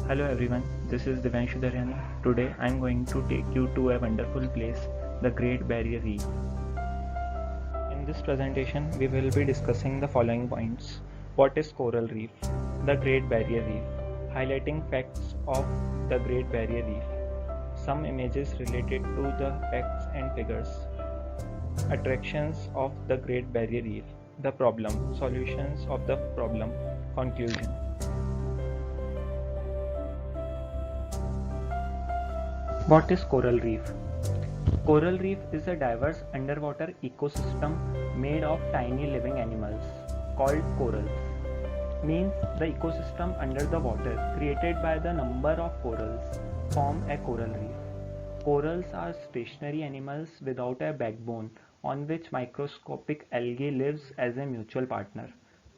Hello everyone, this is Divyanshu Dharyani. Today I am going to take you to a wonderful place, the Great Barrier Reef. In this presentation, we will be discussing the following points. What is coral reef? The Great Barrier Reef. Highlighting facts of the Great Barrier Reef. Some images related to the facts and figures. Attractions of the Great Barrier Reef. The problem. Solutions of the problem. Conclusion. What is coral reef? Coral reef is a diverse underwater ecosystem made of tiny living animals called corals. Means the ecosystem under the water created by the number of corals form a coral reef. Corals are stationary animals without a backbone on which microscopic algae lives as a mutual partner.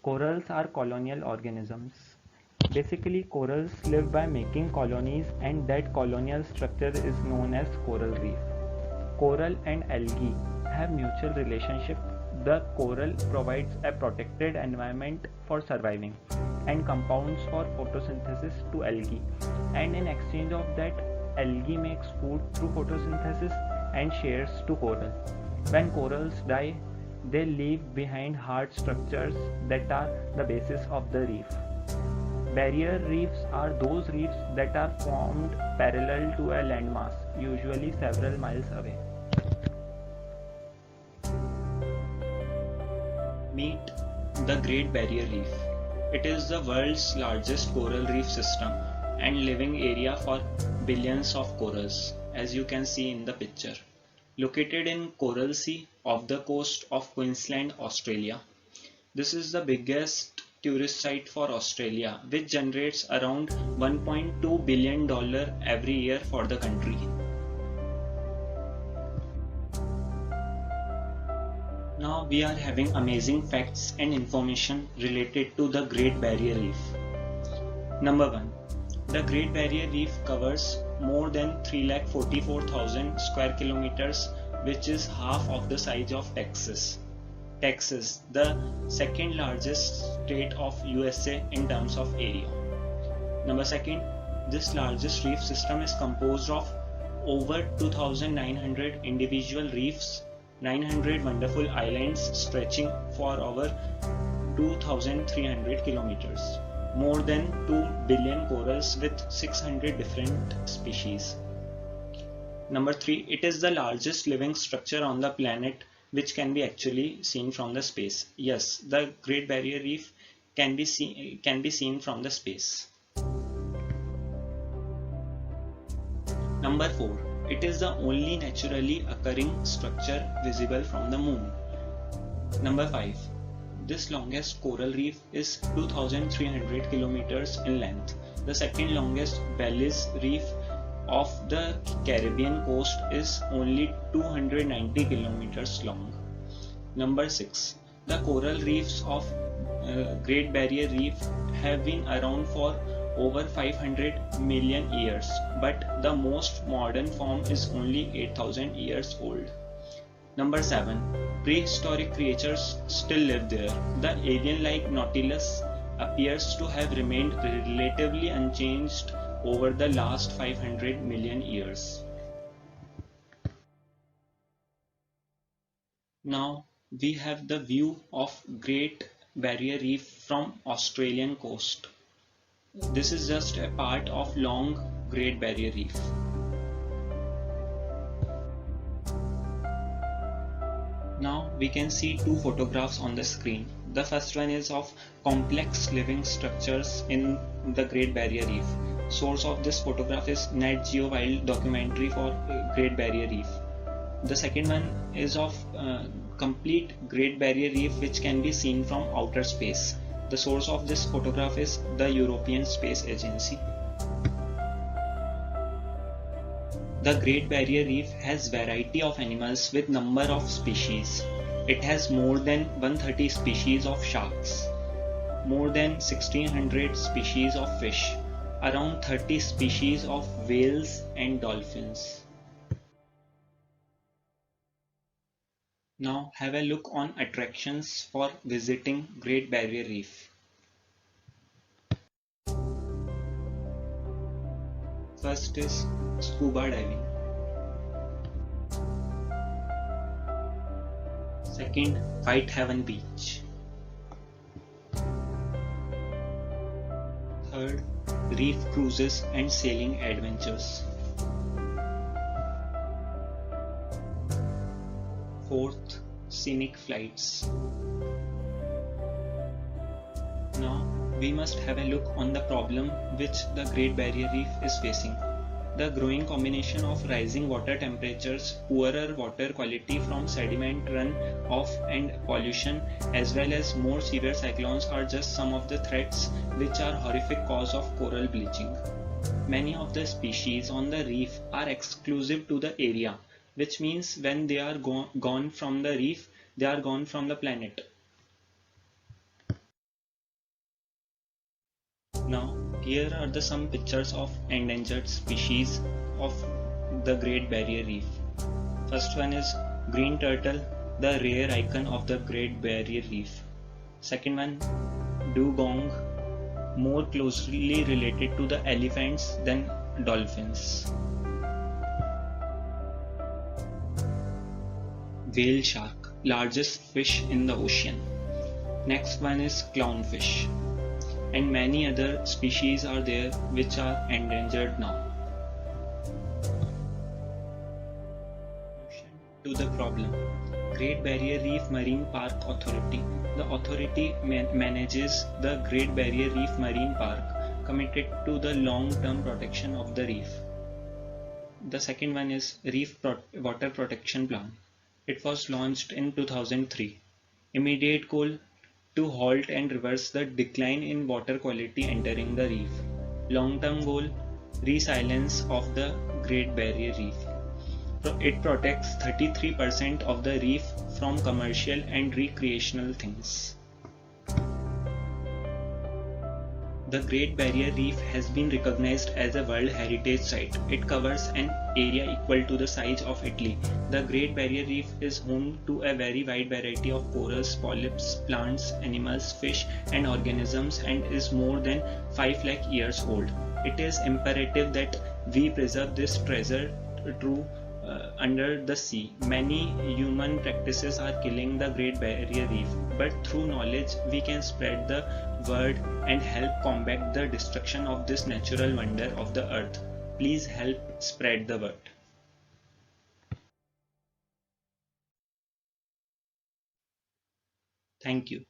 Corals are colonial organisms. Basically, corals live by making colonies, and that colonial structure is known as coral reef. Coral and algae have mutual relationship. The coral provides a protected environment for surviving and compounds for photosynthesis to algae, and in exchange of that, algae makes food through photosynthesis and shares to coral. When corals die, they leave behind hard structures that are the basis of the reef. Barrier reefs are those reefs that are formed parallel to a landmass, usually several miles away. Meet the Great Barrier Reef. It is the world's largest coral reef system and living area for billions of corals, as you can see in the picture. Located in Coral Sea off the coast of Queensland, Australia. This is the biggest tourist site for Australia, which generates around $1.2 billion every year for the country. Now we are having amazing facts and information related to the Great Barrier Reef. Number 1. The Great Barrier Reef covers more than 344,000 square kilometers, which is half of the size of Texas. Texas, the second largest state of USA in terms of area. Number 2. This largest reef system is composed of over 2,900 individual reefs, 900 wonderful islands stretching for over 2,300 kilometers, more than 2 billion corals with 600 different species. Number 3, it is the largest living structure on the planet which can be actually seen from the space. Yes, the Great Barrier Reef can be seen from the space. Number 4. It is the only naturally occurring structure visible from the moon. Number 5. This longest coral reef is 2,300 kilometers in length. The second longest Belize Reef of the Caribbean coast is only 290 kilometers long. Number 6. The coral reefs of Great Barrier Reef have been around for over 500 million years, but the most modern form is only 8,000 years old. Number 7. Prehistoric creatures still live there. The alien-like Nautilus appears to have remained relatively unchanged over the last 500 million years. Now we have the view of Great Barrier Reef from Australian coast. This is just a part of long Great Barrier Reef. Now we can see two photographs on the screen. The first one is of complex living structures in the Great Barrier Reef. Source of this photograph is Nat Geo Wild documentary for Great Barrier Reef. The second one is of complete Great Barrier Reef which can be seen from outer space. The source of this photograph is the European Space Agency. The Great Barrier Reef has variety of animals with number of species. It has more than 130 species of sharks, more than 1600 species of fish, around 30 species of whales and dolphins. Now have a look on attractions for visiting Great Barrier Reef. First is scuba diving. Second, Whitehaven Beach. Third, reef cruises and sailing adventures. Fourth, scenic flights. Now, we must have a look on the problem which the Great Barrier Reef is facing. The growing combination of rising water temperatures, poorer water quality from sediment runoff and pollution, as well as more severe cyclones are just some of the threats which are horrific cause of coral bleaching. Many of the species on the reef are exclusive to the area, which means when they are gone from the reef, they are gone from the planet. Now, here are some pictures of endangered species of the Great Barrier Reef. First one is green turtle, the rare icon of the Great Barrier Reef. Second one, dugong, more closely related to the elephants than dolphins. Whale shark, largest fish in the ocean. Next one is clownfish. And many other species are there which are endangered now. To the problem, Great Barrier Reef Marine Park Authority. The authority manages the Great Barrier Reef Marine Park, committed to the long-term protection of the reef. The second one is Reef Water Protection Plan. It was launched in 2003. Immediate goal: to halt and reverse the decline in water quality entering the reef. Long-term goal: resilience of the Great Barrier Reef. It protects 33% of the reef from commercial and recreational things. The Great Barrier Reef has been recognized as a World Heritage Site. It covers an area equal to the size of Italy. The Great Barrier Reef is home to a very wide variety of corals, polyps, plants, animals, fish and organisms, and is more than 5 lakh years old. It is imperative that we preserve this treasure true under the sea. Many human practices are killing the Great Barrier Reef, but through knowledge we can spread the word and help combat the destruction of this natural wonder of the earth. Please help spread the word. Thank you.